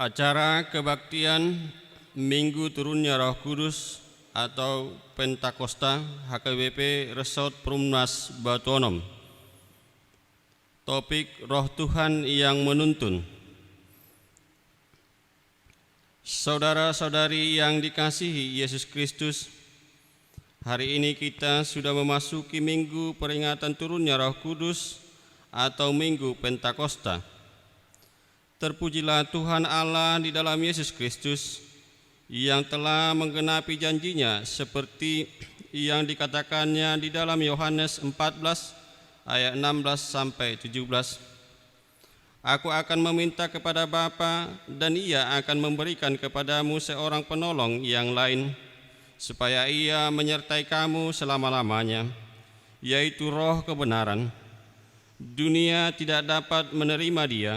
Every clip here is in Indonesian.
Acara kebaktian Minggu Turunnya Roh Kudus atau Pentakosta HKBP Resort Perumnas Batuonom. Topik Roh Tuhan yang menuntun. Saudara-saudari yang dikasihi Yesus Kristus, hari ini kita sudah memasuki Minggu peringatan turunnya Roh Kudus atau Minggu Pentakosta. Terpujilah Tuhan Allah di dalam Yesus Kristus yang telah menggenapi janjinya seperti yang dikatakannya di dalam Yohanes 14 ayat 16 sampai 17. Aku akan meminta kepada Bapa dan Ia akan memberikan kepadamu seorang penolong yang lain supaya Ia menyertai kamu selama-lamanya, yaitu Roh kebenaran. Dunia tidak dapat menerima Dia,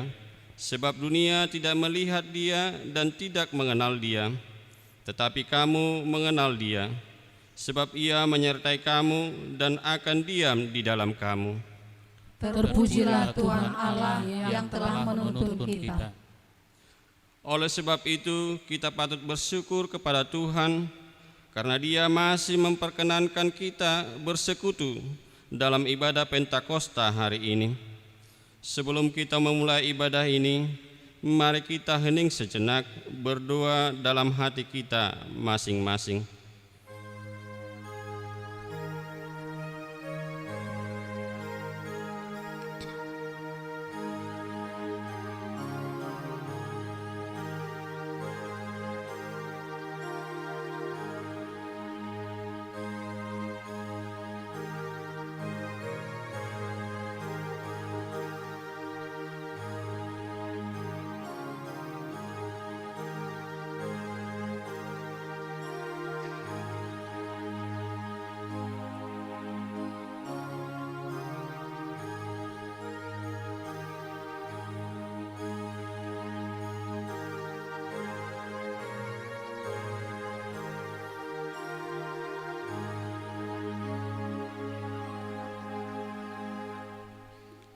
sebab dunia tidak melihat Dia dan tidak mengenal Dia. Tetapi kamu mengenal Dia, sebab Ia menyertai kamu dan akan diam di dalam kamu. Terpujilah Tuhan Allah yang telah menuntun kita. Oleh sebab itu, kita patut bersyukur kepada Tuhan karena Dia masih memperkenankan kita bersekutu dalam ibadah Pentakosta hari ini. Sebelum kita memulai ibadah ini, mari kita hening sejenak berdoa dalam hati kita masing-masing.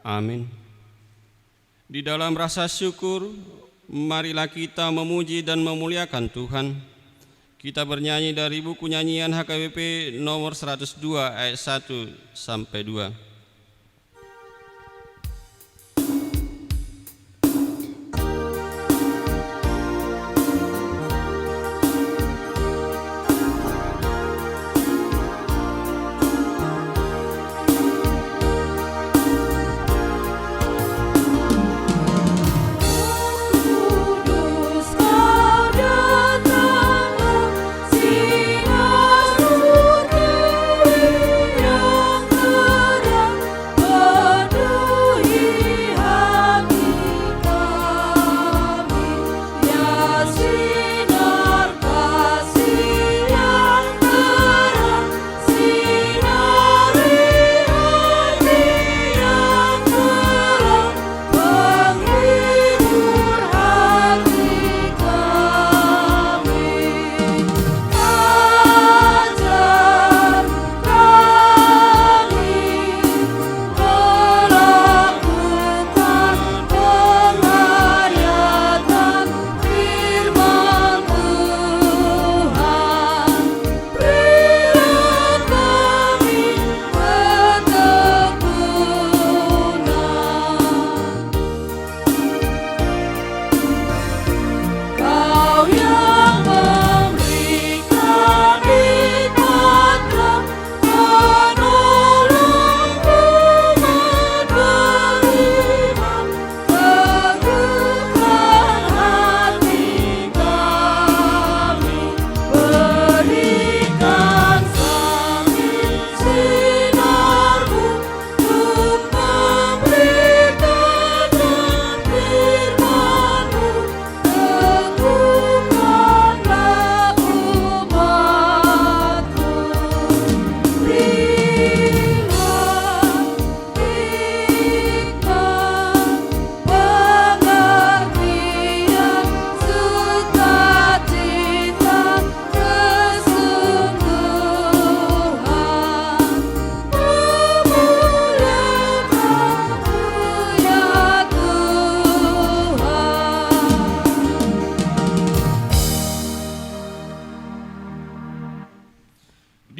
Amin. Di dalam rasa syukur, marilah kita memuji dan memuliakan Tuhan. Kita bernyanyi dari buku nyanyian HKBP nomor 102 ayat 1 sampai 2. Yang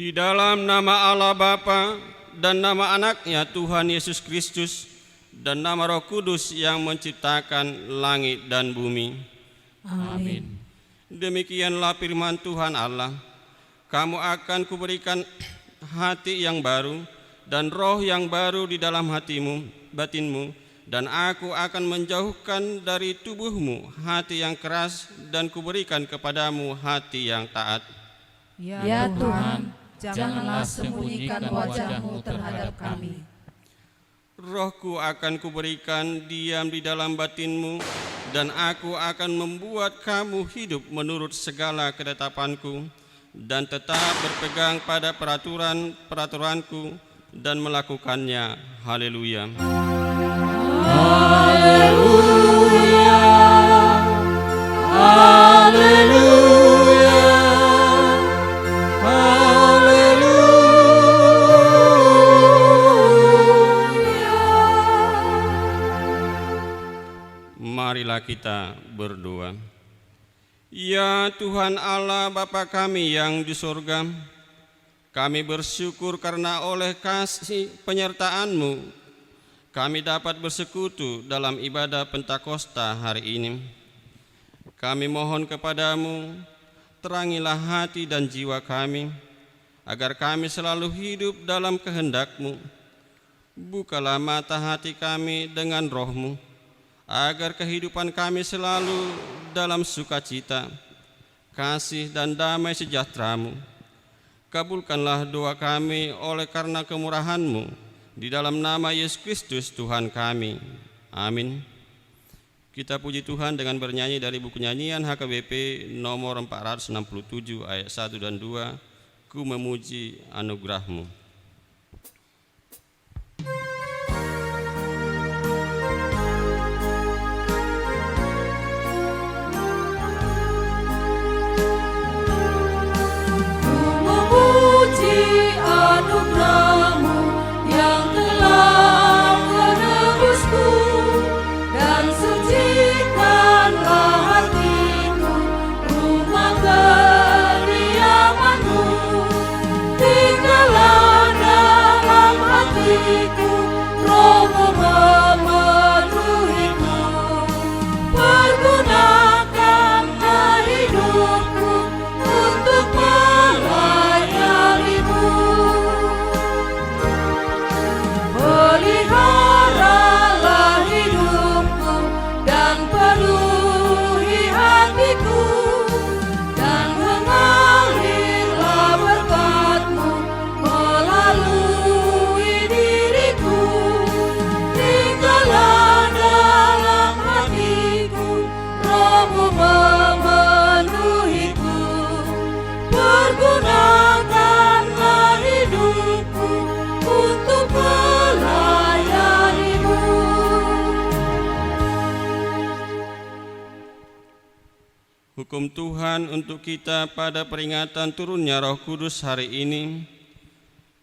Di dalam nama Allah Bapa dan nama anaknya Tuhan Yesus Kristus dan nama Roh Kudus yang menciptakan langit dan bumi. Amin. Demikianlah firman Tuhan Allah. Kamu akan kuberikan hati yang baru dan roh yang baru di dalam hatimu, batinmu, dan aku akan menjauhkan dari tubuhmu hati yang keras dan kuberikan kepadamu hati yang taat. Ya Tuhan, janganlah sembunyikan wajah-Mu terhadap kami. Rohku akan kuberikan diam di dalam batinmu, dan aku akan membuat kamu hidup menurut segala ketetapanku, dan tetap berpegang pada peraturan-peraturanku, dan melakukannya. Haleluya. Haleluya. Haleluya. Marilah kita berdoa. Ya Tuhan Allah Bapa kami yang di surga, kami bersyukur karena oleh kasih penyertaan-Mu kami dapat bersekutu dalam ibadah Pentakosta hari ini. Kami mohon kepadamu, terangilah hati dan jiwa kami, agar kami selalu hidup dalam kehendak-Mu. Bukalah mata hati kami dengan Roh-Mu, agar kehidupan kami selalu dalam sukacita, kasih dan damai sejahtera-Mu. Kabulkanlah doa kami oleh karena kemurahan-Mu, di dalam nama Yesus Kristus Tuhan kami. Amin. Kita puji Tuhan dengan bernyanyi dari buku nyanyian HKBP nomor 467 ayat 1 dan 2, Ku memuji anugerah-Mu. Anugerah-Mu yang telah menebusku, dan sucikanlah hatiku, rumah kediaman-Mu. Tinggallah dalam hatiku, Roh-Mu memenuhiku. Pergunakanlah hidupku untuk melayani-Mu. Peliharalah hidupku dan penuhi hatiku, dan mengalirlah berkat-Mu melalui diriku. Tinggallah dalam hatiku, Roh-Mu memenuhiku. Pergunakanlah hidupku untuk melayani-Mu. Hukum Tuhan untuk kita pada peringatan turunnya Roh Kudus hari ini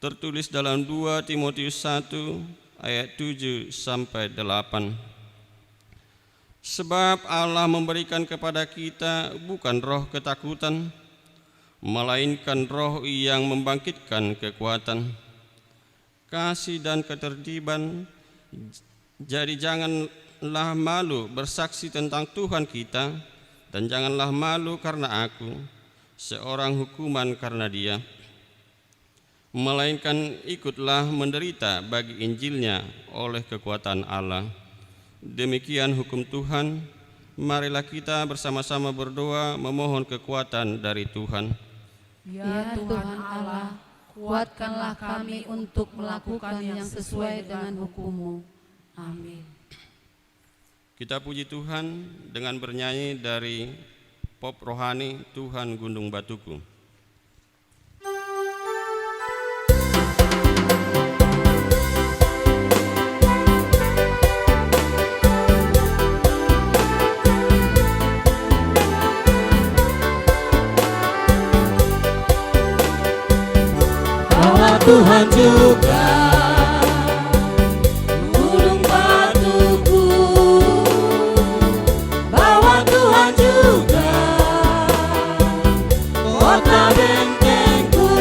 tertulis dalam 2 Timotius 1 ayat 7 sampai 8. Sebab Allah memberikan kepada kita bukan roh ketakutan, melainkan roh yang membangkitkan kekuatan, kasih dan ketertiban. Jadi janganlah malu bersaksi tentang Tuhan kita, dan janganlah malu karena aku, seorang hukuman karena Dia, melainkan ikutlah menderita bagi Injilnya oleh kekuatan Allah. Demikian hukum Tuhan. Marilah kita bersama-sama berdoa memohon kekuatan dari Tuhan. Ya Tuhan Allah, kuatkanlah kami untuk melakukan yang sesuai dengan hukum-Mu. Amin. Kita puji Tuhan dengan bernyanyi dari pop rohani Tuhan Gunung Batuku. Bahwa Tuhan juga gunung batuku, bahwa Tuhan juga kota bentengku.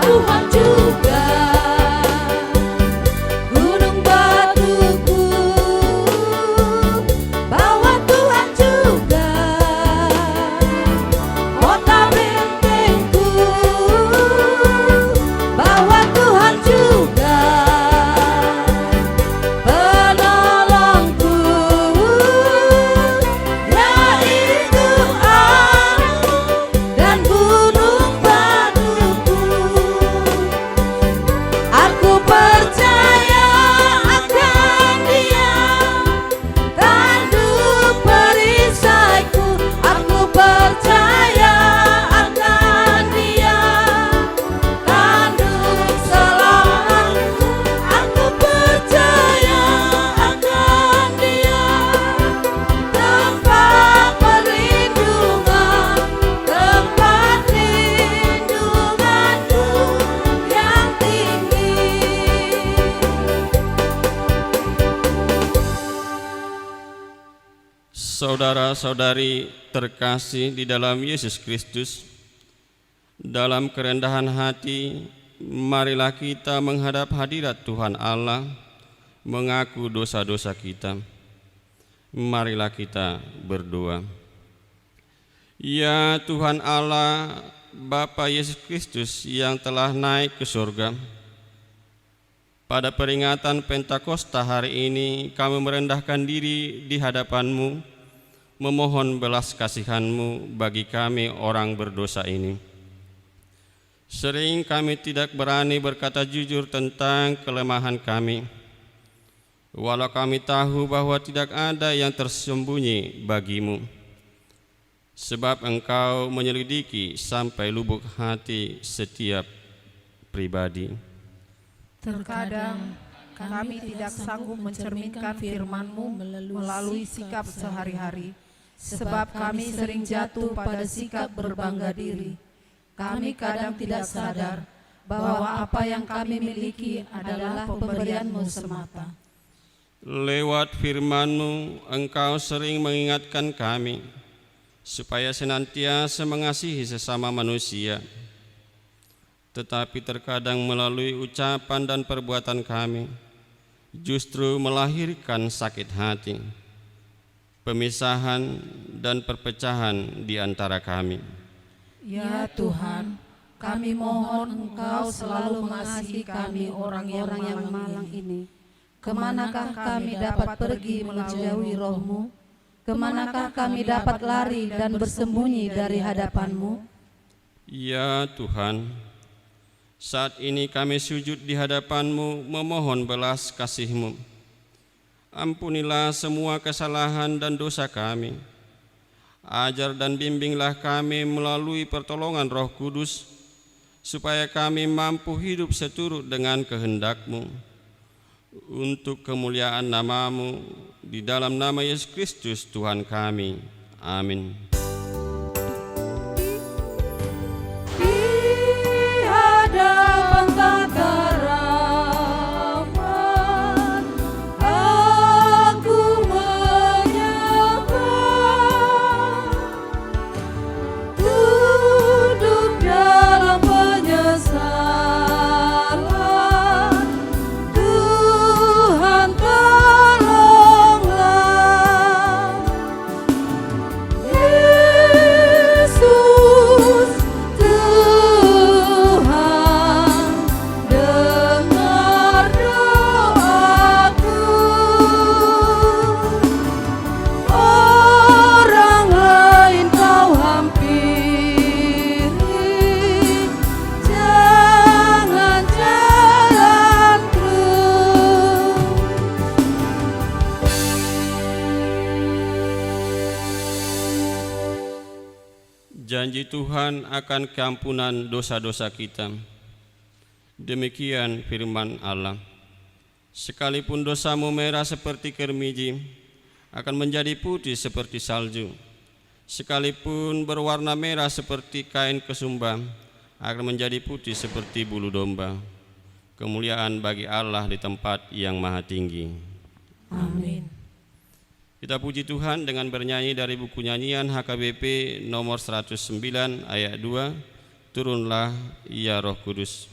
Tuhan juga. Gunung batuku, bawa Tuhan juga. Kota bentengku, bawa Tuhan juga. Penolongku, yaitu Allah dan gunung batuku. Aku percaya akan Dia, tanduk perisaiku. Aku percaya akan Dia, tanduk selamatku. Aku percaya akan Dia, tempat perlindungan, tempat lindunganku yang tinggi. Saudara-saudari terkasih di dalam Yesus Kristus, dalam kerendahan hati, marilah kita menghadap hadirat Tuhan Allah, mengaku dosa-dosa kita. Marilah kita berdoa. Ya Tuhan Allah, Bapa Yesus Kristus yang telah naik ke surga, pada peringatan Pentakosta hari ini kami merendahkan diri di hadapan-Mu, memohon belas kasihan-Mu bagi kami orang berdosa ini. Sering kami tidak berani berkata jujur tentang kelemahan kami, walau kami tahu bahwa tidak ada yang tersembunyi bagi-Mu, sebab Engkau menyelidiki sampai lubuk hati setiap pribadi. Terkadang kami tidak sanggup mencerminkan firman-Mu melalui sikap sehari-hari, sebab kami sering jatuh pada sikap berbangga diri. Kami kadang tidak sadar bahwa apa yang kami miliki adalah pemberian-Mu semata. Lewat firman-Mu, Engkau sering mengingatkan kami supaya senantiasa mengasihi sesama manusia. Tetapi terkadang melalui ucapan dan perbuatan kami justru melahirkan sakit hati, pemisahan dan perpecahan di antara kami. Ya Tuhan, kami mohon Engkau selalu mengasihi kami orang-orang yang malang ini. Kemanakah kami dapat pergi menjauhi Roh-Mu? Kemanakah kami dapat lari dan bersembunyi dari hadapan-Mu? Ya Tuhan, saat ini kami sujud di hadapan-Mu memohon belas kasih-Mu. Ampunilah semua kesalahan dan dosa kami. Ajar dan bimbinglah kami melalui pertolongan Roh Kudus, supaya kami mampu hidup seturut dengan kehendak-Mu, untuk kemuliaan nama-Mu, di dalam nama Yesus Kristus Tuhan kami. Amin. Di hadapan tata rahmat, aku menyembah. Duduk dalam penyesalan, Tuhan tolonglah. Yesus Tuhan, dengar doaku. Orang lain Kau hampiri, jangan jalanku. Janji Tuhan akan keampunan dosa-dosa kita. Demikian firman Allah. Sekalipun dosamu merah seperti kermiji, akan menjadi putih seperti salju. Sekalipun berwarna merah seperti kain kesumba, akan menjadi putih seperti bulu domba. Kemuliaan bagi Allah di tempat yang maha tinggi. Amin. Kita puji Tuhan dengan bernyanyi dari buku nyanyian HKBP nomor 109 ayat 2, Turunlah ya Roh Kudus.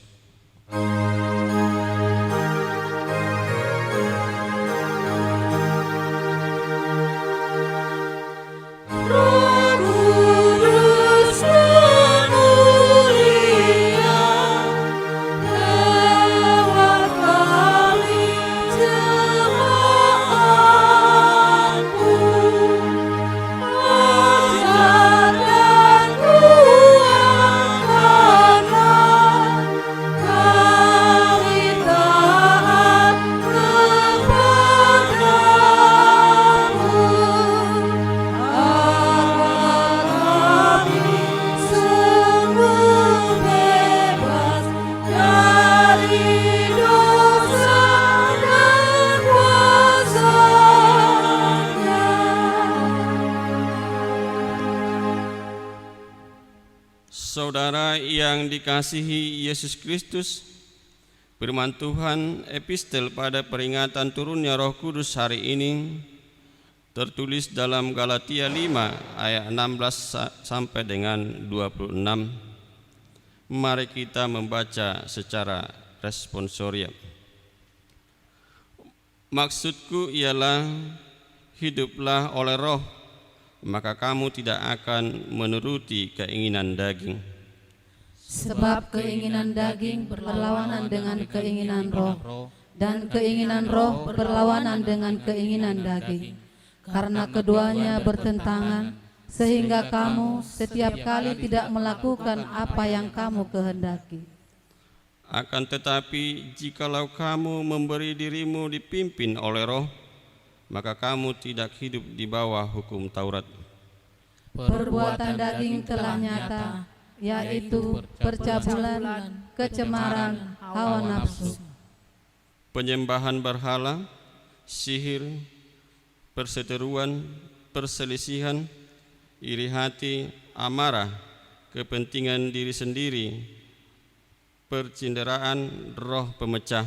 Saudara yang dikasihi Yesus Kristus, firman Tuhan epistel pada peringatan turunnya Roh Kudus hari ini tertulis dalam Galatia 5 ayat 16 sampai dengan 26. Mari kita membaca secara responsorial. Maksudku ialah hiduplah oleh Roh, maka kamu tidak akan menuruti keinginan daging. Sebab keinginan daging berlawanan dengan keinginan roh, dan keinginan roh berlawanan dengan keinginan daging. Karena keduanya bertentangan, sehingga kamu setiap kali tidak melakukan apa yang kamu kehendaki. Akan tetapi jikalau kamu memberi dirimu dipimpin oleh Roh, maka kamu tidak hidup di bawah hukum Taurat. Perbuatan daging telah nyata, yaitu percabulan, kecemaran, hawa nafsu, penyembahan berhala, sihir, perseteruan, perselisihan, iri hati, amarah, kepentingan diri sendiri, percinderaan, roh pemecah,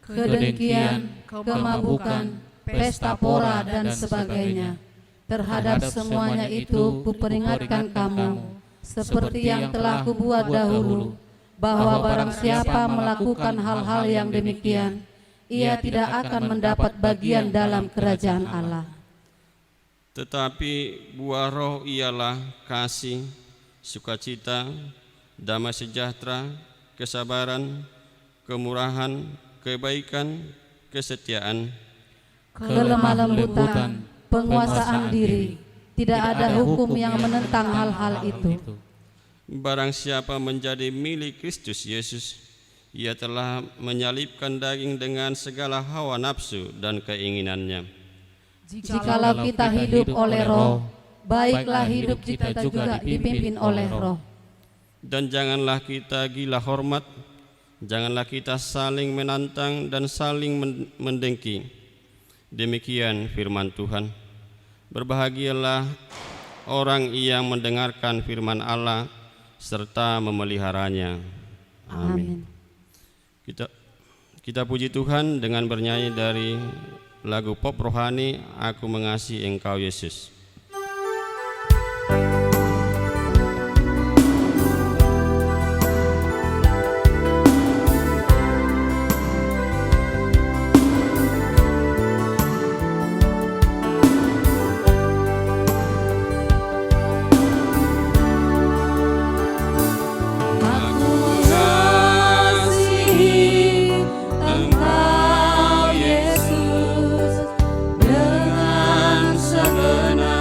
kedengkian, kemabukan, pesta pora, dan sebagainya. Terhadap semuanya itu kuperingatkan kamu, seperti yang telah kubuat dahulu, bahwa barang siapa melakukan hal-hal yang demikian, ia tidak akan mendapat bagian dalam kerajaan Allah. Tetapi buah roh ialah kasih, sukacita, damai sejahtera, kesabaran, kemurahan, kebaikan, kesetiaan, kelemah lembutan, penguasaan diri. Tidak ada hukum yang menentang hal-hal itu. Barang siapa menjadi milik Kristus Yesus, ia telah menyalibkan daging dengan segala hawa nafsu dan keinginannya. Jikalau kita hidup oleh roh, baiklah hidup kita juga dipimpin oleh roh. Dan janganlah kita gila hormat, janganlah kita saling menantang dan saling mendengki. Demikian firman Tuhan. Berbahagialah orang yang mendengarkan firman Allah serta memeliharanya. Amin. Kita puji Tuhan dengan bernyanyi dari lagu pop rohani, Aku Mengasihi Engkau Yesus. Dengan segenap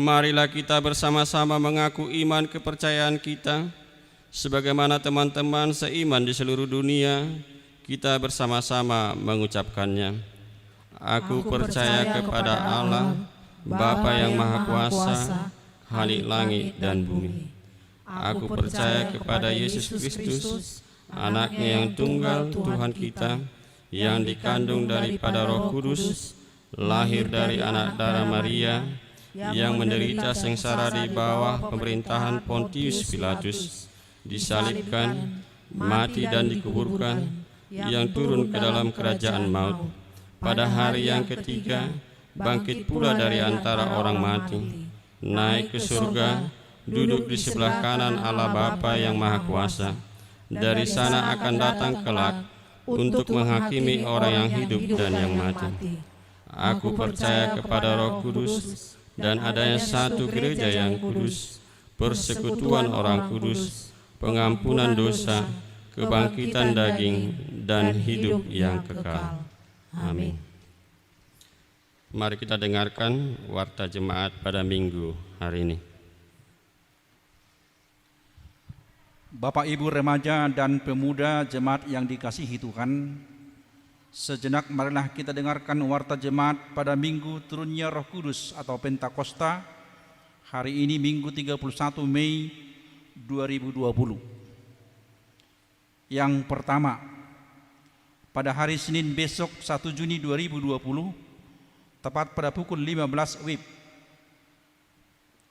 Marilah kita bersama-sama mengaku iman kepercayaan kita, sebagaimana teman-teman seiman di seluruh dunia, kita bersama-sama mengucapkannya. Aku percaya kepada Allah, Bapa yang Maha Kuasa, Khalik langit dan bumi. Aku percaya kepada Yesus Kristus, Anaknya yang tunggal Tuhan kita, yang dikandung daripada Roh Kudus, lahir dari anak darah Maria, yang menderita sengsara di bawah pemerintahan Pontius Pilatus, disalibkan, mati dan dikuburkan, yang turun ke dalam kerajaan maut. Pada hari yang ketiga, bangkit pula dari antara orang mati, naik ke surga, duduk di sebelah kanan Allah Bapa yang Maha Kuasa. Dari sana akan datang kelak untuk menghakimi orang yang hidup dan yang mati. Aku percaya kepada Roh Kudus dan adanya satu gereja yang kudus, persekutuan orang kudus, pengampunan dosa, kebangkitan daging, dan hidup yang kekal. Amin. Mari kita dengarkan warta jemaat pada minggu hari ini. Bapak, Ibu, remaja, dan pemuda jemaat yang dikasihi Tuhan, sejenak marilah kita dengarkan warta jemaat pada minggu turunnya Roh Kudus atau Pentakosta, hari ini Minggu 31 Mei 2020. Yang pertama, pada hari Senin besok 1 Juni 2020, tepat pada pukul 15 WIB,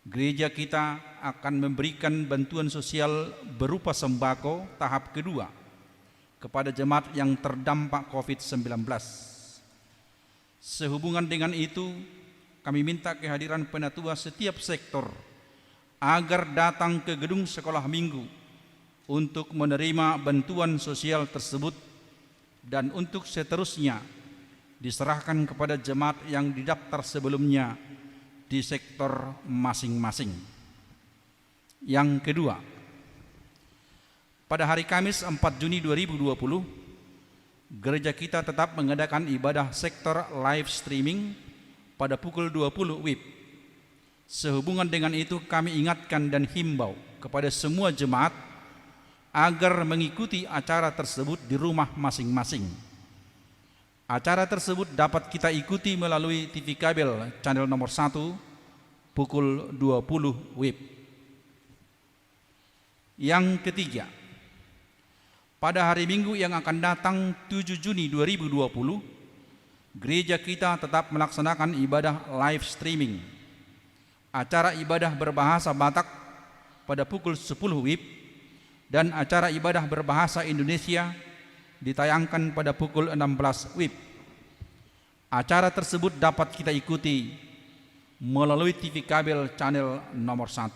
gereja kita akan memberikan bantuan sosial berupa sembako tahap kedua kepada jemaat yang terdampak COVID-19. Sehubungan dengan itu, kami minta kehadiran penatua setiap sektor agar datang ke gedung sekolah minggu untuk menerima bantuan sosial tersebut, dan untuk seterusnya diserahkan kepada jemaat yang didaftar sebelumnya di sektor masing-masing. Yang kedua, pada hari Kamis 4 Juni 2020, gereja kita tetap mengadakan ibadah sektor live streaming pada pukul 20 WIB. Sehubungan dengan itu, kami ingatkan dan himbau kepada semua jemaat agar mengikuti acara tersebut di rumah masing-masing. Acara tersebut dapat kita ikuti melalui TV kabel channel nomor 1 pukul 20 WIB. Yang ketiga, pada hari Minggu yang akan datang 7 Juni 2020, gereja kita tetap melaksanakan ibadah live streaming. Acara ibadah berbahasa Batak pada pukul 10 WIB dan acara ibadah berbahasa Indonesia ditayangkan pada pukul 16 WIB. Acara tersebut dapat kita ikuti melalui TV kabel channel nomor 1.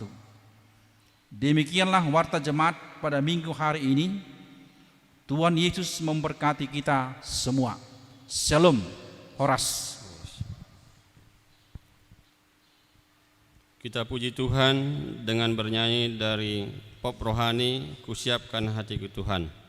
Demikianlah warta jemaat pada minggu hari ini. Tuhan Yesus memberkati kita semua. Shalom. Horas. Kita puji Tuhan dengan bernyanyi dari pop rohani, Kusiapkan Hatiku Tuhan.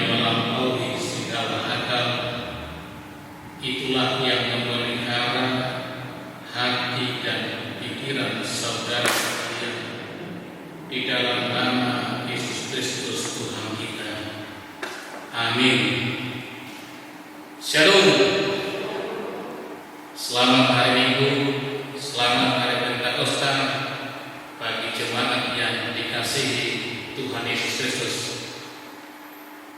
melampaui segala akal, itulah yang memelihara hati dan pikiran saudara sekalian di dalam nama Yesus Kristus Tuhan kita. Amin. Shalom. Selamat hari Minggu, selamat hari Pentakosta bagi jemaat yang dikasihi Tuhan Yesus Kristus.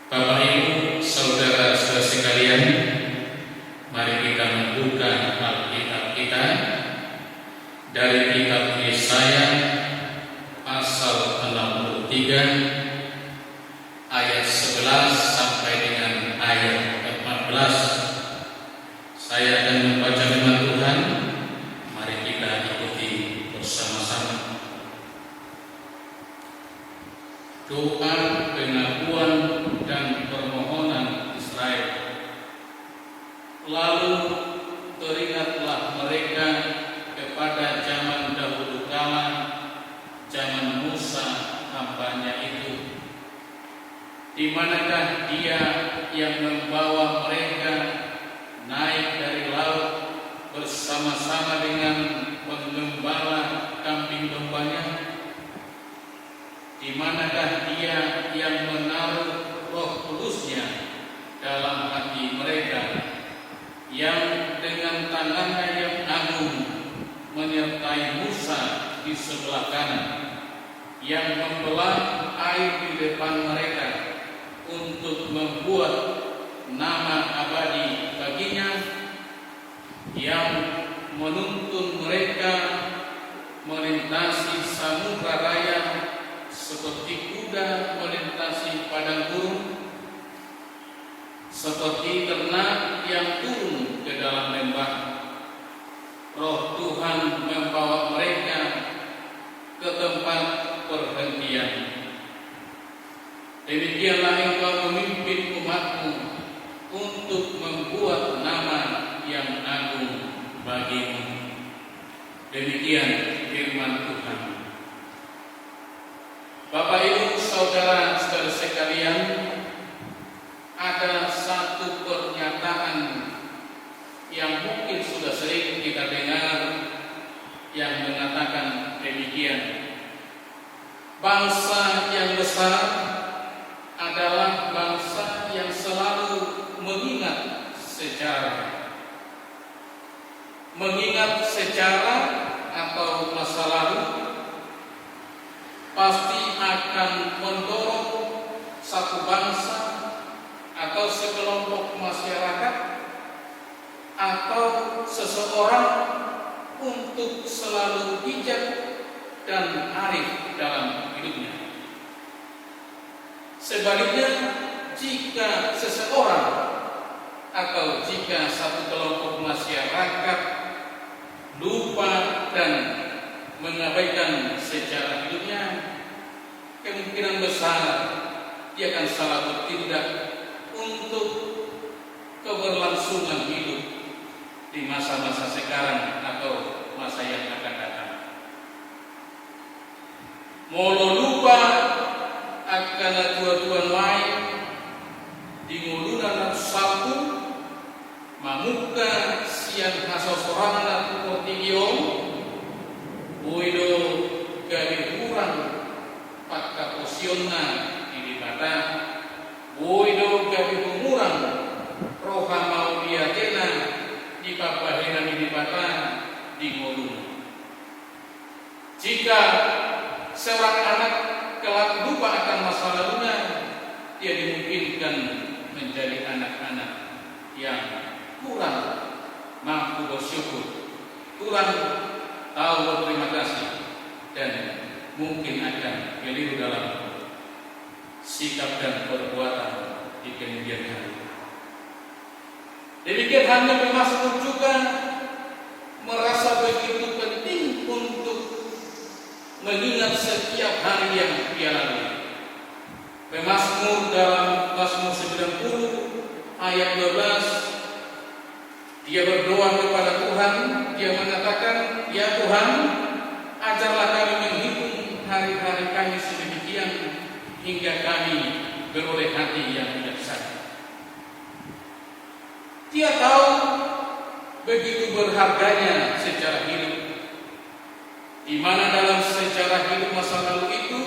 Bapak Ibu, saudara-saudara sekalian, mari kita membuka Alkitab kita dari kitab Yesaya pasal 63 ayat 11 sampai dengan ayat 14. Saya akan membaca firman Tuhan. Mari kita ikuti bersama-sama. Doa pengakuan dan permohonan Israel. Lalu teringatlah mereka kepada zaman dahulu kala, zaman Musa hambanya itu. Di manakah dia yang membawa mereka naik dari laut bersama-sama dengan penggembala kambing dombanya? Di manakah dia yang menaruh Roh Kudusnya dalam hati mereka, yang dengan tangannya yang agung menyertai Musa di sebelah kanan, yang membelah air di depan mereka untuk membuat nama abadi baginya, yang menuntun mereka melintasi samudra raya seperti kuda melintasi padang gurun, seperti ternak yang turun ke dalam lembah. Roh Tuhan membawa mereka ke tempat perhentian. Demikianlah engkau memimpin umatmu untuk membuat nama yang agung bagimu. Demikian firman Tuhan. Bapak Ibu saudara-saudara sekalian, ada satu pernyataan yang mungkin sudah sering kita dengar yang mengatakan demikian. Bangsa yang besar adalah bangsa yang selalu mengingat sejarah. Mengingat sejarah atau masa lalu pasti akan mendorong satu bangsa atau sekelompok masyarakat atau seseorang untuk selalu bijak dan arif dalam hidupnya. Sebaliknya, jika seseorang atau jika satu kelompok masyarakat lupa dan mengabaikan sejarah hidupnya, kemungkinan besar dia akan salah bertindak untuk keberlangsungan hidup di masa-masa sekarang atau masa yang akan datang. Molo lupa akan tuan-tuan lain di ngulunan satu mamuka siang hasosoran atau portigio uido gabi kurang pakka posionna di bata uido gabi pengurang roha mau diatena di papahena di bata di ngulun. Jika seorang anak kelak lupa akan masa lalunya, dia dimungkinkan menjadi anak-anak yang kurang mampu bersyukur, kurang tahu berterima kasih, dan mungkin akan keliru dalam sikap dan perbuatan di kemudian hari. Demikian halnya pemazmur juga merasa begitu penting untuk mengingat setiap hari yang dia lalui. Pemazmur dalam Mazmur 90 ayat 12, dia berdoa kepada Tuhan, dia mengatakan, ya Tuhan, ajarlah kami menghitung hari-hari kami sedemikian hingga kami beroleh hati yang bijaksana. Dia tahu begitu berharganya secara hidup, di mana dalam sejarah hidup masa lalu itu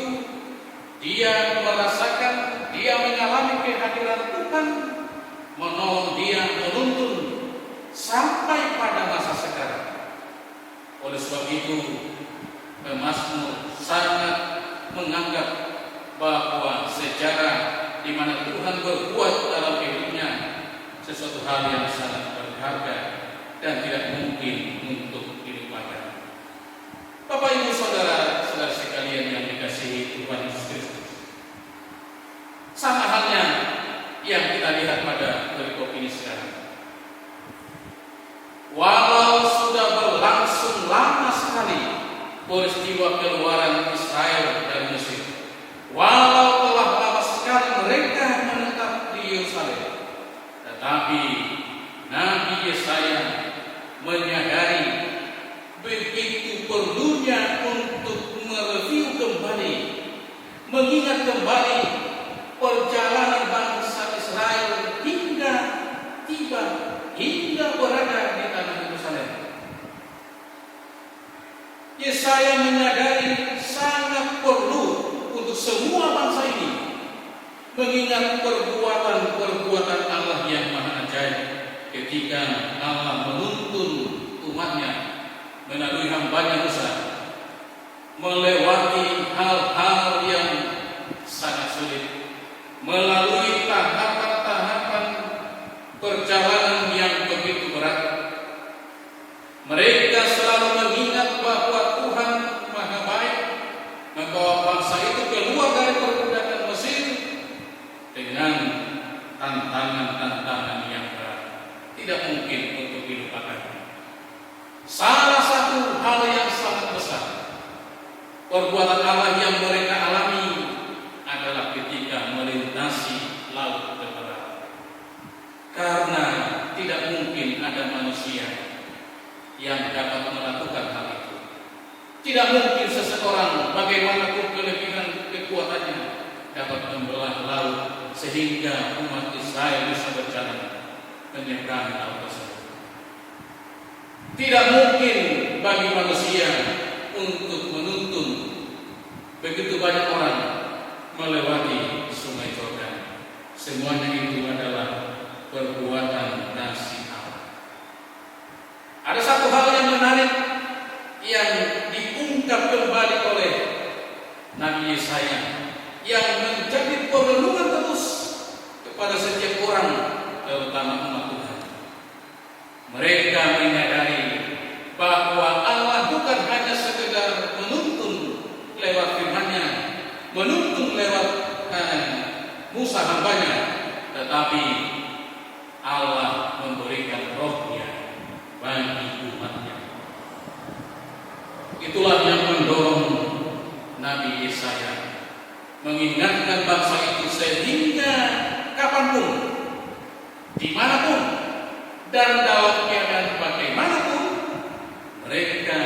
dia merasakan, dia mengalami kehadiran Tuhan, menolong dia, menuntun sampai pada masa sekarang. Oleh sebab itu, pemazmur sangat menganggap bahwa sejarah di mana Tuhan berbuat dalam hidupnya sesuatu hal yang sangat berharga dan tidak mungkin untuk dilupakan. Bapak, Ibu, saudara-saudara sekalian yang dikasihi Tuhan Yesus Kristus, sama halnya yang kita lihat pada perikop ini sekarang. Walau sudah berlangsung lama sekali peristiwa keluaran Israel dari Mesir, walau telah lama sekali mereka menetap di Yerusalem, tetapi Nabi Yesaya menyadari begitu perlunya untuk mereview kembali, mengingat kembali perjalanan bangsa Israel hingga berada di tanah Yerusalem. Yesaya menyadari sangat perlu untuk semua bangsa ini mengingat perbuatan Allah yang maha ajaib ketika Allah menuntun umatnya melalui hambanya Musa melewati hal-hal yang sangat sulit, melalui tahapan-tahapan perjalanan yang begitu berat. Mereka selalu mengingat bahwa Tuhan maha baik membawa bangsa itu keluar dari perbudakan Mesir dengan tantangan-tantangan yang berat, tidak mungkin untuk dilupakan. Salah satu hal yang sangat besar perbuatan Allah yang mereka alami adalah ketika melintasi laut terbelah. Karena tidak mungkin ada manusia yang dapat melakukan hal itu. Tidak mungkin seseorang bagaimanapun kelebihan kekuatannya dapat membelah laut sehingga umat Israel bisa berjalan menyeberangi laut tersebut. Tidak mungkin bagi manusia untuk menuntun begitu banyak orang melewati sungai Yordan. Semuanya itu adalah perbuatan kasih Allah. Ada satu hal yang menarik yang diungkap kembali oleh Nabi Yesaya yang menjadi perenungan terus kepada setiap orang, terutama umat Tuhan. Mereka menyadari bahwa Allah bukan hanya sekedar menuntun lewat firman-Nya, menuntun lewat Musa hambanya, tetapi Allah memberikan roh-Nya bagi umat-Nya. Itulah yang mendorong Nabi Yesaya mengingatkan bangsa itu sehingga kapanpun, dimanapun, dan dalam keadaan bagaimanapun, mereka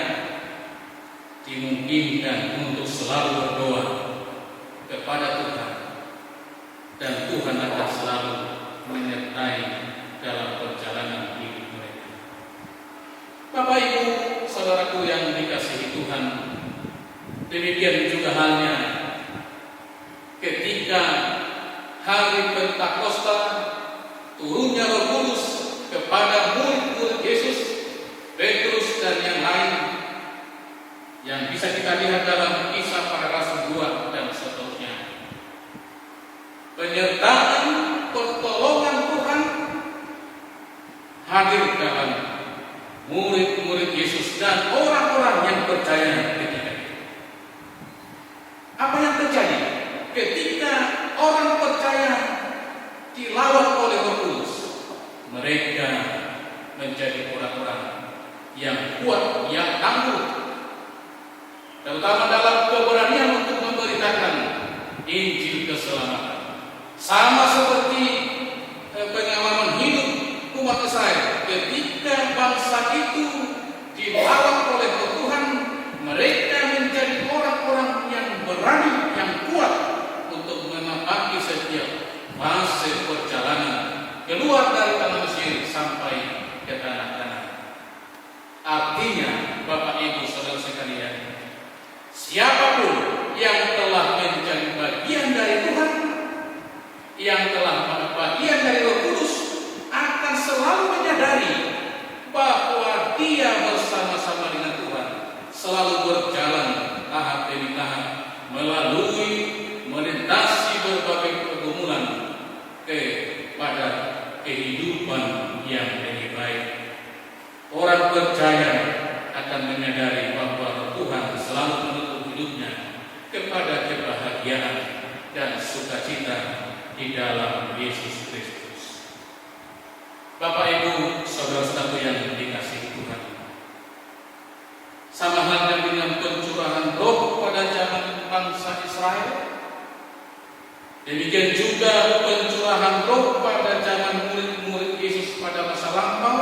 dimungkinkan untuk selalu berdoa kepada Tuhan, dan Tuhan akan selalu menyertai dalam perjalanan hidup mereka. Bapak, Ibu, saudaraku yang dikasihi Tuhan, demikian juga halnya ketika hari Pentakosta turunnya Roh Kudus kepada murid-murid Yesus, Petrus dan yang lain, yang bisa kita lihat dalam Kisah Para Rasul 2 dan seterusnya. Penyertaan pertolongan Tuhan hadir dalam murid-murid Yesus dan orang-orang yang percaya ketika itu. Apa yang terjadi ketika orang percaya dilawat oleh Roh Kudus? Mereka menjadi orang-orang yang kuat, yang tangguh, terutama dalam keberanian untuk memberitakan Injil keselamatan. Sama seperti pengalaman hidup umat Israel ketika bangsa itu dilawat oleh Tuhan, mereka menjadi orang-orang yang berani, yang kuat untuk menapaki setiap keluar dari tanah Mesir sampai ke tanah Kanaan. Artinya, Bapak Ibu Saudara sekalian, siapapun yang telah menjadi bagian dari Tuhan, yang telah menjadi bagian dari Roh Kudus, akan selalu menyadari bahwa dia bersama-sama dengan Tuhan, selalu berjalan tahap demi tahap, melalui melintasi berbagai pergumulan kepada kehidupan yang lebih baik. Orang percaya akan menyadari bahwa Tuhan selalu menuntun hidupnya kepada kebahagiaan dan sukacita di dalam Yesus Kristus. Bapak Ibu Saudara-saudara yang dikasihi Tuhan, sama halnya dengan pencurahan Roh pada zaman bangsa Israel, demikian juga pencurahan Roh pada zaman murid-murid Yesus pada masa lampau.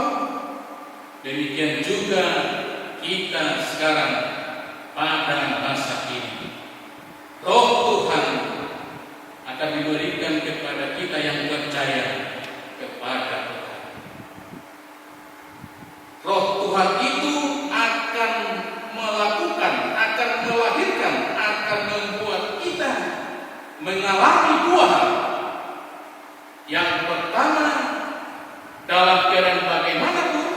Demikian juga kita sekarang pada masa ini. Roh Tuhan akan diberikan kepada kita yang percaya kepada Tuhan. Roh Tuhan itu akan melakukan, akan melahirkan, akan membuat kita mengalami dua hal. Yang pertama, dalam keadaan bagaimanapun,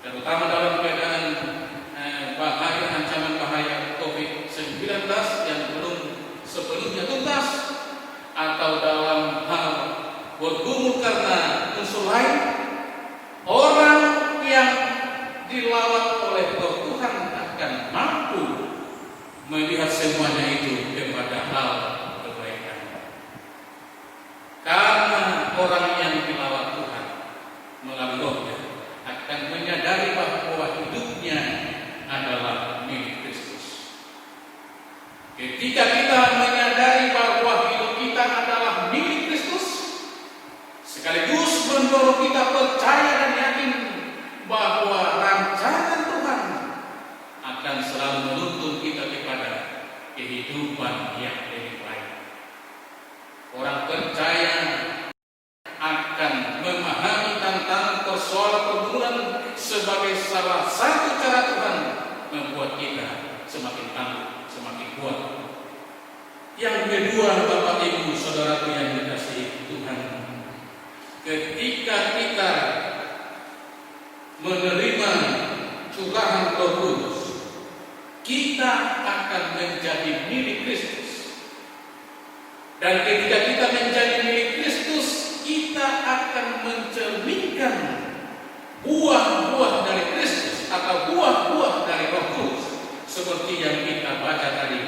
terutama dalam keadaan bahaya, ancaman bahaya COVID-19 yang belum sepenuhnya tuntas, atau dalam hal bergumul karena unsur lain, orang yang dilawat oleh Roh Tuhan akan mampu melihat semuanya itu kepada hal kebaikan. Karena orang yang dilawat Tuhan melalui Rohnya akan menyadari bahwa hidupnya adalah milik Kristus. Ketika kita menyadari bahwa hidup kita adalah milik Kristus, sekaligus mendorong kita percaya dan yakin bahwa rancangan Tuhan akan selalu menuntun kita kepada kehidupan yang lebih baik. Orang percaya akan memahami tantangan persoalan pergumulan sebagai salah satu cara Tuhan membuat kita semakin tangguh, semakin kuat. Yang kedua, Bapak Ibu Saudara yang dikasihi Tuhan, ketika kita menerima curahan Roh Kudus, kita akan menjadi milik Kristus. Dan ketika kita menjadi milik Kristus, kita akan mencerminkan buah-buah dari Kristus atau buah-buah dari Roh Kudus, seperti yang kita baca tadi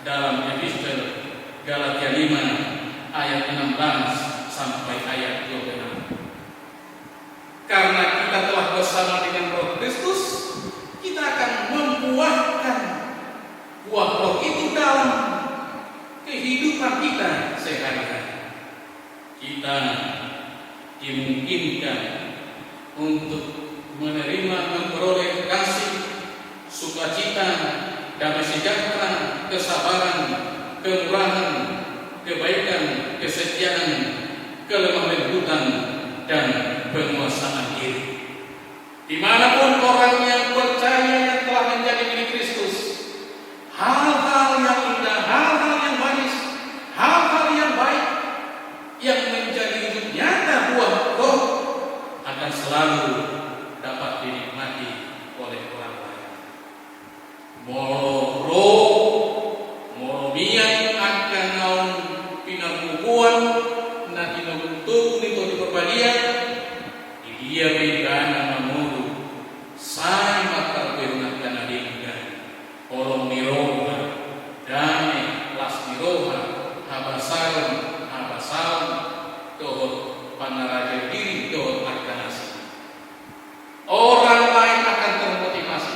dalam Epistel Galatia 5 ayat 16 sampai ayat 26. Karena kita telah bersama dengan Roh Kristus, kita akan membuahkan buah Roh itu dalam kehidupan kita sehari-hari. Kita dimungkinkan untuk menerima, memperoleh kasih, sukacita, damai sejahtera, kesabaran, kemurahan, kebaikan, kesetiaan, kelemah lembutan, dan penguasaan diri. Dimanapun orang yang percaya yang telah menjadi milik Kristus, hal-hal yang indah, hal-hal yang manis, hal-hal yang baik yang menjadi hidup nyata buah Roh akan selalu dapat dinikmati oleh orang lain. Moro mian akan naun pinabukuan na tinutug nito di perbadian dia bigana mamuru sai makarberunan kanadingan orang miroha dane las miroha habasalun tohot panaraja diri tohot arkanasi. Orang lain akan termotivasi,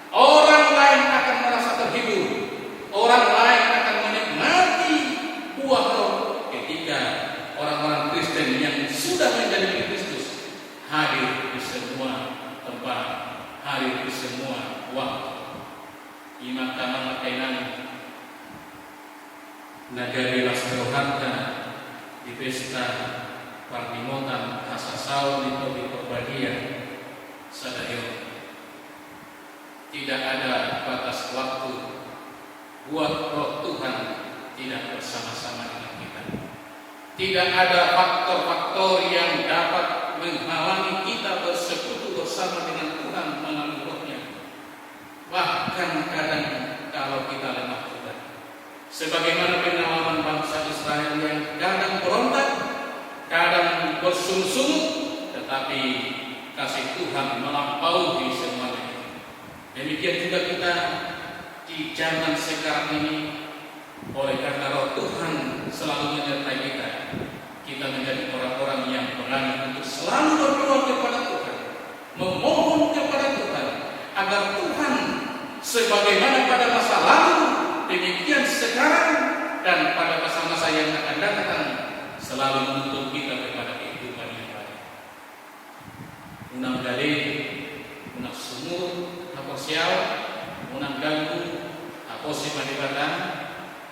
orang lain akan merasa terhibur, orang lain akan menikmati buah Roh ketika orang-orang Kristen yang sudah menjadi milik Kristus hadir di semua tempat, hadir di semua waktu. Imakama kainan nagari las rohanta di pesta Parnimotan Kasasau Nitobi Perbadia Sadayo. Tidak ada batas waktu buat Roh Tuhan tidak bersama-sama dengan kita. Tidak ada faktor-faktor yang dapat menghalangi kita bersekutu bersama dengan Tuhan melalui Roh-Nya. Bahkan kadang kalau kita lemah juga, sebagaimana pengalaman bangsa Israel yang kadang berontak, kadang bersungguh-sungguh, tetapi kasih Tuhan melampaui semuanya. Demikian juga kita di zaman sekarang ini, oleh karena Roh Tuhan selalu menyertai kita, kita menjadi orang-orang yang berani untuk selalu berdoa kepada Tuhan, memohon kepada Tuhan agar Tuhan sebagaimana pada masa lalu, demikian sekarang dan pada masa-masa yang akan datang selalu menuntun kita kepada kehidupan yang baik. Unang gali, unang sumur, sial, unang ganggu, aposi manibatan,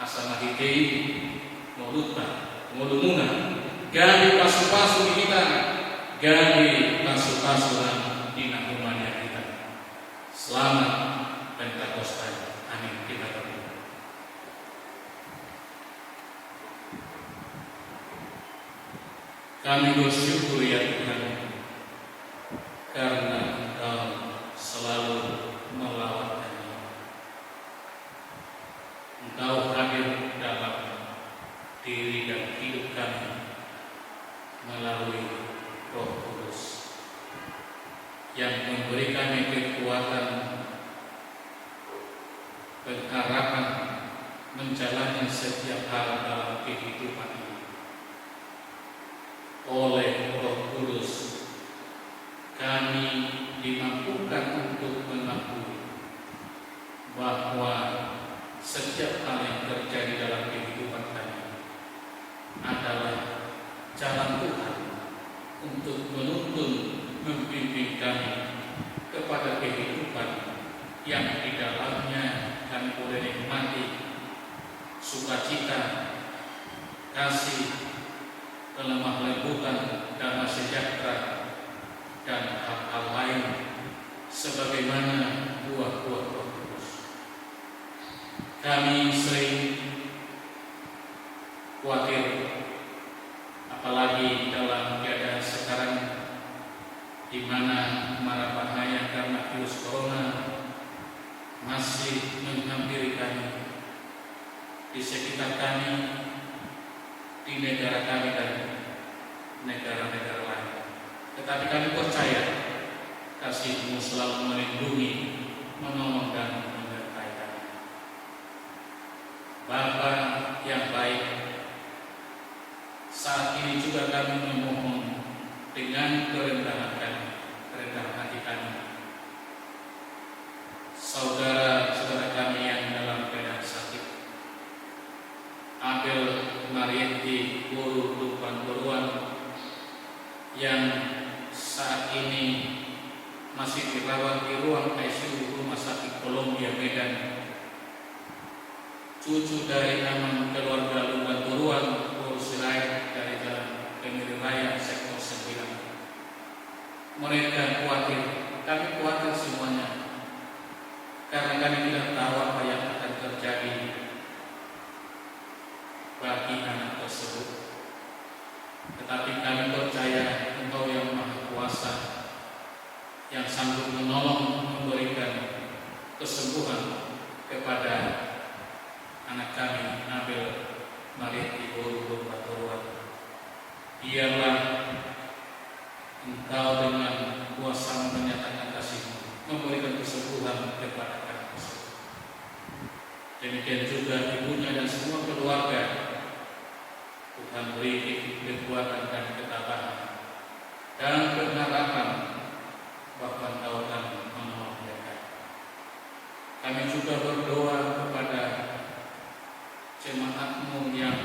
asama hidei, molutna, gani pasu-pasu di kita, gani pasu-pasuan di nakumanya kita. Selamat Pentakosta, amin. Kita berdoa. Kami bersyukur ya Tuhan, karena Engkau selalu melawat kami. Engkau hadir dalam diri dan hidup kami melalui Roh Kudus yang memberi kami kekuatan, pengharapan menjalani setiap hal dalam kehidupan ini. Oleh Roh Kudus kami dimampukan untuk mengakui bahwa setiap hal yang terjadi dalam kehidupan kami adalah jalan Tuhan untuk menuntun, membimbing kami kepada kehidupan yang di dalamnya kami boleh nikmati sukacita, kasih, kelemah lembutan, damai sejahtera, dan hal-hal lain sebagaimana buah-buah Roh Kudus. Kami sering khawatir, apalagi dalam keadaan sekarang di mana mara bahaya karena virus corona masih menghampiri kami di sekitar kami, di negara kami dan negara-negara lain. Tetapi kami percaya kasih-Mu selalu melindungi, menolong dan menyertai kami. Bapa yang baik, saat ini juga kami memohon dengan kerendahan kami, kerendahan hati kami, saudara-saudara kami yang dalam keadaan sakit, Abel Marieti Guru Lupan Buruan yang saat ini masih dirawat di ruang ICU Rumah Sakit Columbia Medan, cucu dari aman keluarga Lupan Buruan, Guru Sirait dari Jalan Kemiri Raya Sektor 9. Mereka khawatir, kami khawatir semuanya, karena kami tidak tahu apa yang akan terjadi bagi anak tersebut. Tetapi kami percaya Engkau yang Maha Kuasa, yang sanggup menolong, memberikan kesembuhan kepada anak kami Abel Marieti Guru Baturuan. Biarlah Engkau dengan kuasa menyatakan kasih-Mu, memberikan kesembuhan kepada anak tersebut. Demikian juga ibunya dan semua keluarga. Tuhan beri kekuatan dan ketabahan dan pengharapan bahwa Engkau akan menolong mereka. Kami juga berdoa kepada jemaat-Mu yang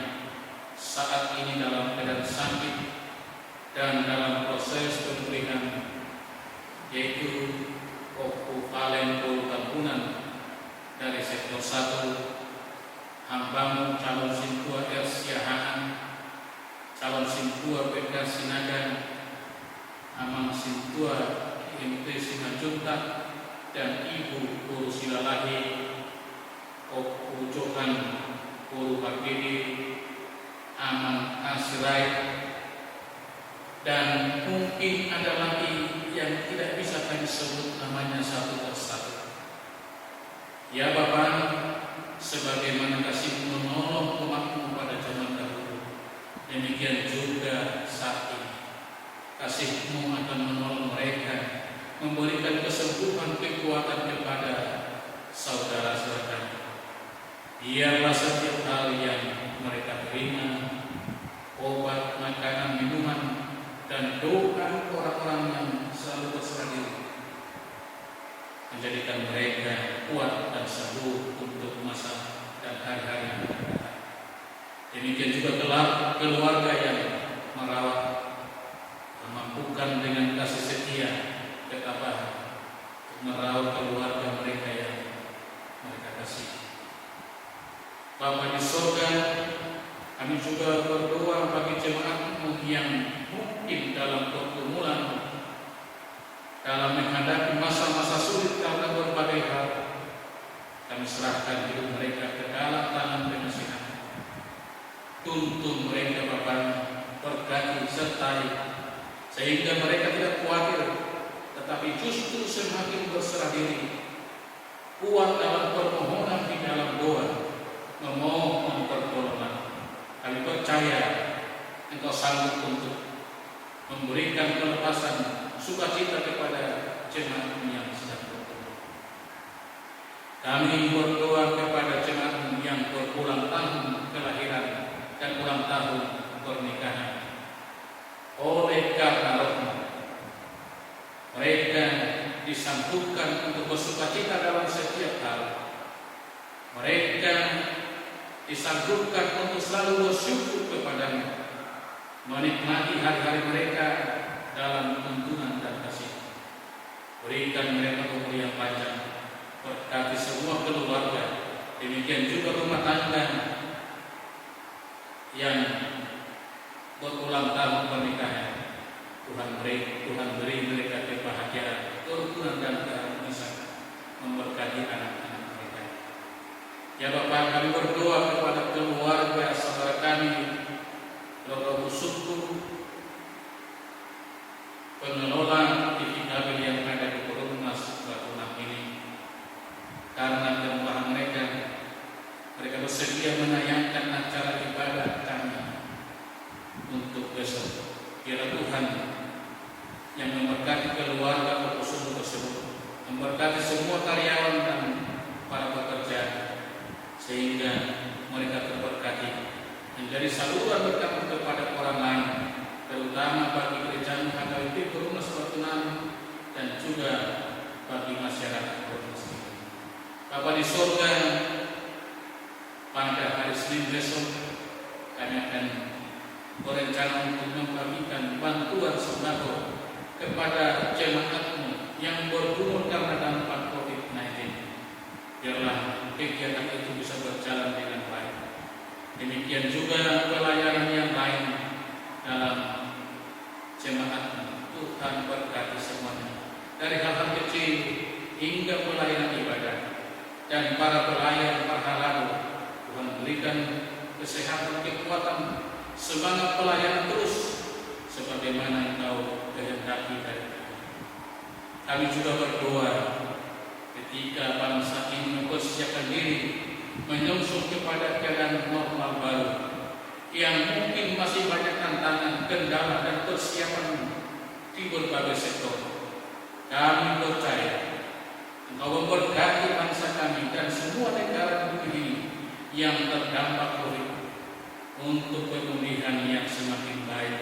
saat ini dalam keadaan sakit dan dalam proses pemulihan, yaitu Oku Valen Tampunan dari sektor 1, hamba-Mu calon Sintua Ersiahaan, calon Sintua Bekasina Tua IMT Simanjuntak dan Ibu Guru Silalahi Oku Johan Guru HGD Aman Asirai, dan mungkin ada lagi yang tidak bisa kami sebut namanya satu persatu. Ya Bapak, sebagaimana kasih menolong umatmu pada zaman dahulu, demikian juga saat ini kasih-Mu akan menolong mereka, memberikan kesembuhan kekuatan kepada saudara-saudara. Biarlah setiap hal yang mereka terima, obat, makanan, minuman, dan doa orang-orang yang selalu berserah diri, menjadikan mereka kuat dan sembuh untuk masa dan hari-hari yang akan datang. Demikian juga keluarga yang merawat, memampukan dengan kasih setia, ketabahan, merawat keluarga mereka yang mereka kasih. Bapa di surga, kami juga berdoa bagi jemaat-Mu yang mungkin dalam pergumulan, dalam menghadapi masa-masa sulit karena berbagai hal. Kami serahkan hidup mereka ke dalam tangan penasihat. Tuntun mereka Bapa, berkati sertai, sehingga mereka tidak khawatir, tetapi justru semakin berserah diri, kuat dalam permohonan di dalam doa, memohon pertolongan. Kami percaya Engkau sanggup untuk memberikan kelepasan sukacita kepada jemaat-Mu yang sedang bertobat. Kami berdoa kepada jemaat-Mu yang berulang tahun kelahiran dan ulang tahun pernikahan. Oleh karena Roh-Mu, mereka disanggupkan untuk bersukacita dalam setiap hal. Mereka disanggupkan untuk selalu bersyukur kepada-Mu, menikmati hari-hari mereka dalam tuntunan dan kasih. Berikan mereka umur yang panjang, berkati semua keluarga, demikian juga rumah tangga yang berulang tahun pernikahan. Tuhan beri mereka kebahagiaan, kerukunan dan keharmonisan, memberkati anak-anak mereka. Ya Bapak, kami berdoa kepada keluarga saudara kami, Dr. Suku, pengelola TV kabel yang ada di Perumnas Batu ini, karena kemuliaan mereka bersedia menayangkan acara ibadah kami untuk besok. Biarlah Tuhan yang memberkati keluarga Dr. Suku tersebut, memberkati semua karyawan dan para pekerja, sehingga mereka terberkati, menjadi saluran berkat kepada orang lain, terutama bagi gereja HKBP Perumnas Batu dan juga bagi masyarakat Perumnas ini. Bapa di surga, pada hari Senin besok kami akan berencana untuk membagikan bantuan sembako kepada jemaat-Mu yang bergumul karena dampak COVID-19. Biarlah kegiatan itu bisa berjalan dengan baik. Demikian juga pelayanan yang lain dalam jemaat-Mu. Tuhan berkati semuanya, dari hal-hal kecil hingga pelayanan ibadah. Dan para pelayan lalu, Tuhan berikan kesehatan, kekuatan, semangat pelayanan terus sebagaimana Engkau kehendaki dari kami. Kami juga berdoa ketika bangsa ini mempersiapkan diri menyongsong kepada keadaan normal baru yang mungkin masih banyak tantangan, kendala dan persiapan di berbagai sektor. Kami percaya Engkau memberkati bangsa kami dan semua negara bumi ini yang terdampak COVID untuk pemulihan yang semakin baik.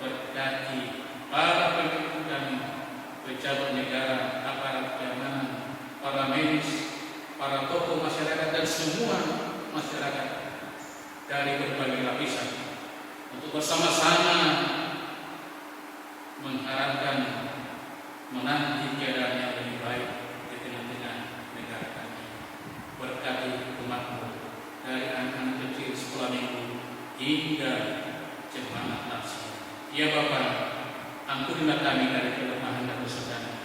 Berkati para pemimpin kami, pejabat negara, aparat keamanan, para medis, para tokoh masyarakat dan semua masyarakat dari berbagai lapisan untuk bersama-sama mengharapkan menanti keadaan yang lebih baik di tengah-tengah negara kami. Berkati umat-Mu dari anak-anak kecil sekolah minggu hingga jemaat lansia. Ya Bapa, Ampunilah kami dari kelemahan dan dosa kami,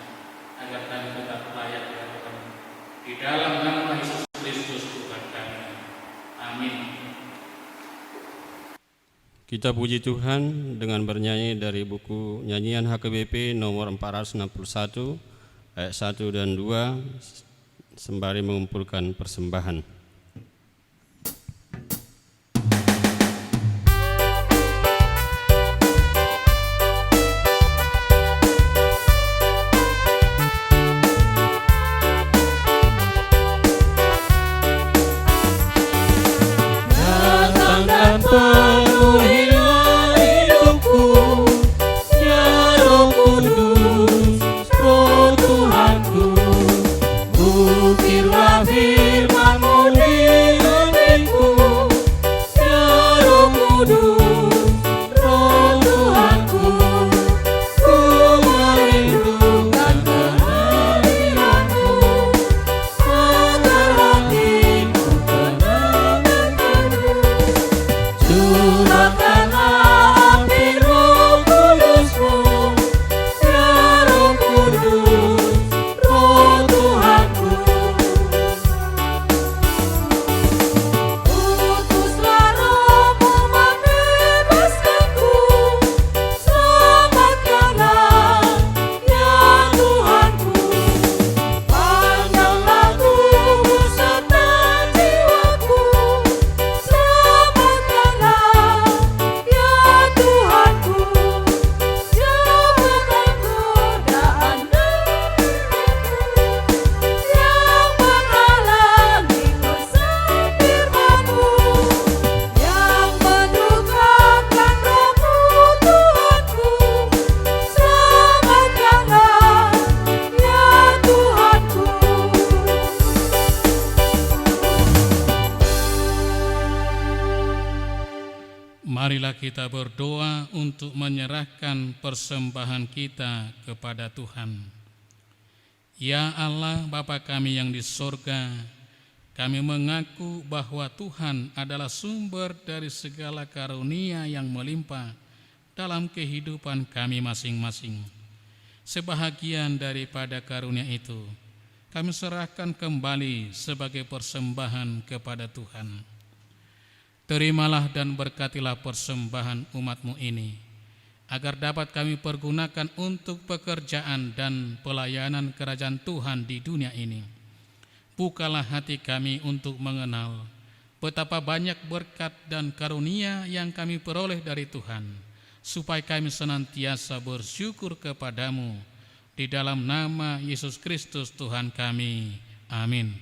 agar kami tetap layak di hadapan-Mu. Di dalam nama Yesus Kristus Tuhan kami. Amin. Kita puji Tuhan dengan bernyanyi dari buku nyanyian HKBP nomor 461 ayat 1 dan 2 sembari mengumpulkan persembahan. Penuhilah hidupku, ya Roh Kudus, Roh Tuhanku. Ukirlah firman-Mu di hatiku, ya Roh Kudus, Roh Tuhanku. Ku merindukan kehadiran-Mu, agar hatiku tenang dan teduh. Curahkanlah api Roh Kudus-Mu, ya Roh Kudus, Roh Tuhanku. Utuslah Roh-Mu membebaskanku, selamatkanlah, ya Tuhanku. Pandanglah tubuh serta jiwaku, selamatkanlah, ya Tuhanku. Jauhkan godaan dan yang menghalangi pesan firman-Mu, yang mendukakan Roh-Mu Tuhanku. Selamatkanlah, ya Tuhanku. Marilah kita berdoa untuk menyerahkan persembahan kita kepada Tuhan. Ya Allah, Bapa kami yang di sorga, kami mengaku bahwa Tuhan adalah sumber dari segala karunia yang melimpah dalam kehidupan kami masing-masing. Sebahagian daripada karunia itu, kami serahkan kembali sebagai persembahan kepada Tuhan. Terimalah dan berkatilah persembahan umat-Mu ini, agar dapat kami pergunakan untuk pekerjaan dan pelayanan kerajaan Tuhan di dunia ini. Bukalah hati kami untuk mengenal betapa banyak berkat dan karunia yang kami peroleh dari Tuhan, supaya kami senantiasa bersyukur kepadamu. Di dalam nama Yesus Kristus Tuhan kami. Amin.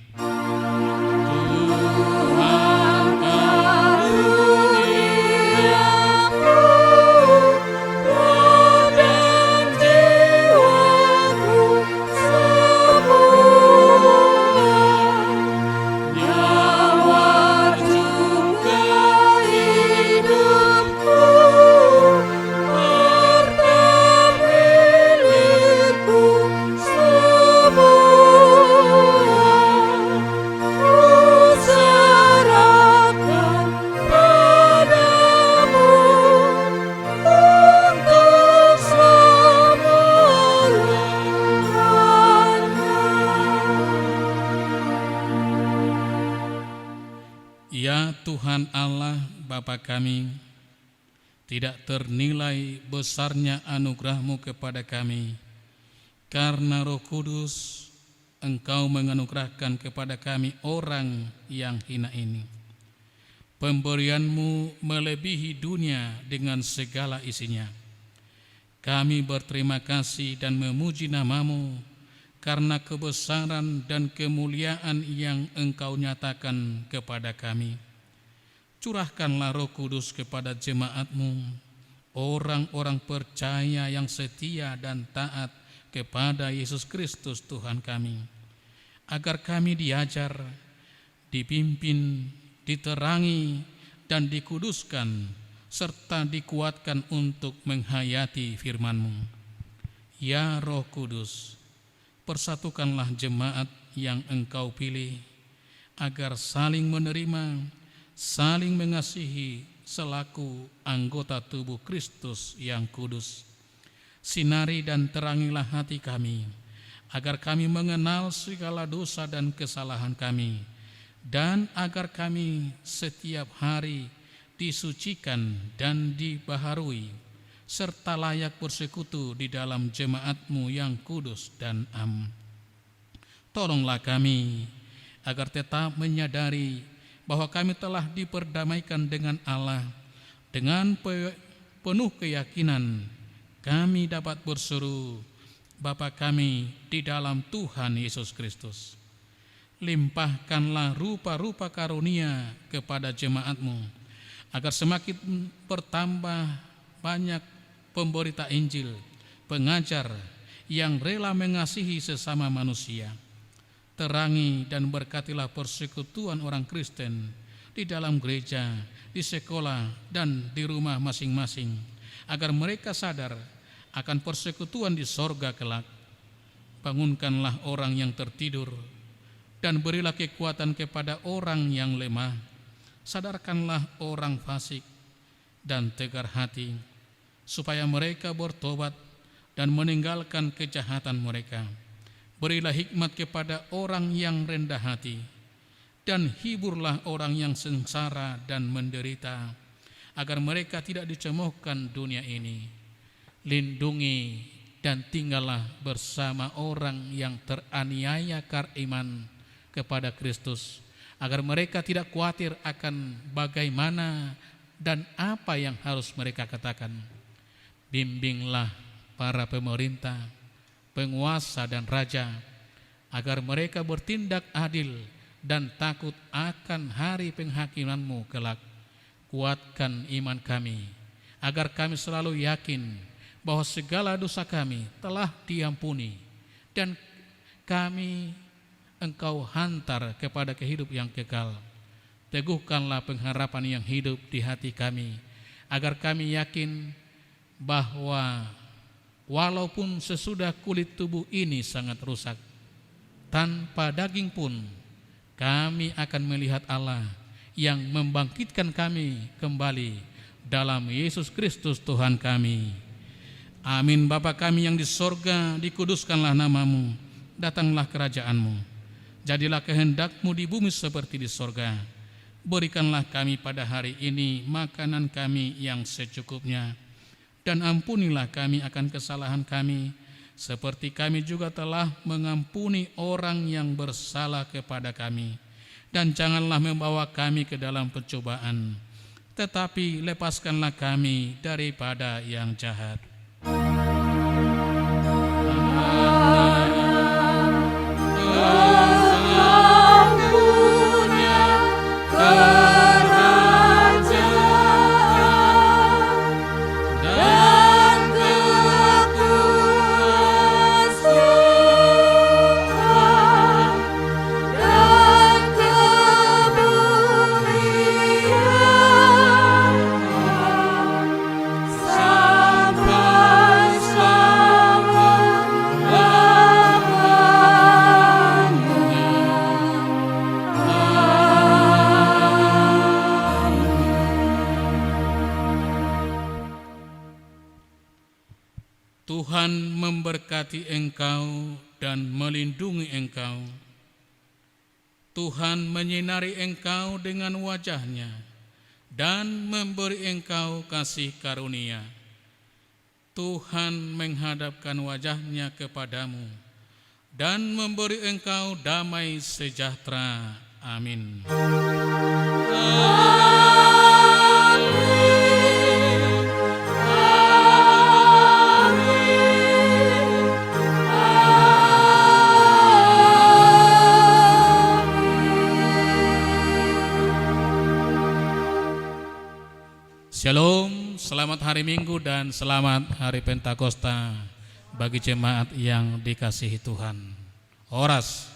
Ya Tuhan Allah Bapa kami, tidak ternilai besarnya anugerah-Mu kepada kami. Karena Roh Kudus, Engkau menganugerahkan kepada kami orang yang hina ini. Pemberian-Mu melebihi dunia dengan segala isinya. Kami berterima kasih dan memuji nama-Mu karena kebesaran dan kemuliaan yang Engkau nyatakan kepada kami. Curahkanlah Roh Kudus kepada jemaat-Mu, orang-orang percaya yang setia dan taat kepada Yesus Kristus Tuhan kami, agar kami diajar, dipimpin, diterangi, dan dikuduskan, serta dikuatkan untuk menghayati firman-Mu. Ya Roh Kudus, persatukanlah jemaat yang Engkau pilih, agar saling menerima, saling mengasihi selaku anggota tubuh Kristus yang kudus. Sinari dan terangilah hati kami, agar kami mengenal segala dosa dan kesalahan kami, dan agar kami setiap hari disucikan dan dibaharui, serta layak bersekutu di dalam jemaat-Mu yang kudus dan am. Tolonglah kami agar tetap menyadari bahwa kami telah diperdamaikan dengan Allah. Dengan penuh keyakinan kami dapat berseru, Bapa kami di dalam Tuhan Yesus Kristus. Limpahkanlah rupa-rupa karunia kepada jemaat-Mu, agar semakin bertambah banyak pemberita Injil, pengajar yang rela mengasihi sesama manusia. Terangi dan berkatilah persekutuan orang Kristen di dalam gereja, di sekolah, dan di rumah masing-masing, agar mereka sadar akan persekutuan di sorga kelak. Bangunkanlah orang yang tertidur, dan berilah kekuatan kepada orang yang lemah. Sadarkanlah orang fasik dan tegar hati, supaya mereka bertobat dan meninggalkan kejahatan mereka. Berilah hikmat kepada orang yang rendah hati, dan hiburlah orang yang sengsara dan menderita, agar mereka tidak dicemoohkan dunia ini. Lindungi dan tinggallah bersama orang yang teraniaya karena iman kepada Kristus, agar mereka tidak khawatir akan bagaimana dan apa yang harus mereka katakan. Bimbinglah para pemerintah, penguasa dan raja, agar mereka bertindak adil dan takut akan hari penghakiman-Mu kelak. Kuatkan iman kami, agar kami selalu yakin bahwa segala dosa kami telah diampuni, dan kami Engkau hantar kepada kehidupan yang kekal. Teguhkanlah pengharapan yang hidup di hati kami, agar kami yakin bahwa walaupun sesudah kulit tubuh ini sangat rusak, tanpa daging pun kami akan melihat Allah yang membangkitkan kami kembali dalam Yesus Kristus Tuhan kami. Amin. Bapa kami yang di sorga, dikuduskanlah nama-Mu, datanglah kerajaan-Mu, jadilah kehendak-Mu di bumi seperti di sorga. Berikanlah kami pada hari ini makanan kami yang secukupnya, dan ampunilah kami akan kesalahan kami, seperti kami juga telah mengampuni orang yang bersalah kepada kami. Dan janganlah membawa kami ke dalam pencobaan, tetapi lepaskanlah kami daripada yang jahat. Tuhan memberkati engkau dan melindungi engkau. Tuhan menyinari engkau dengan wajah-Nya dan memberi engkau kasih karunia. Tuhan menghadapkan wajah-Nya kepadamu dan memberi engkau damai sejahtera. Amin. Shalom, selamat hari Minggu dan selamat hari Pentakosta bagi jemaat yang dikasihi Tuhan. Horas.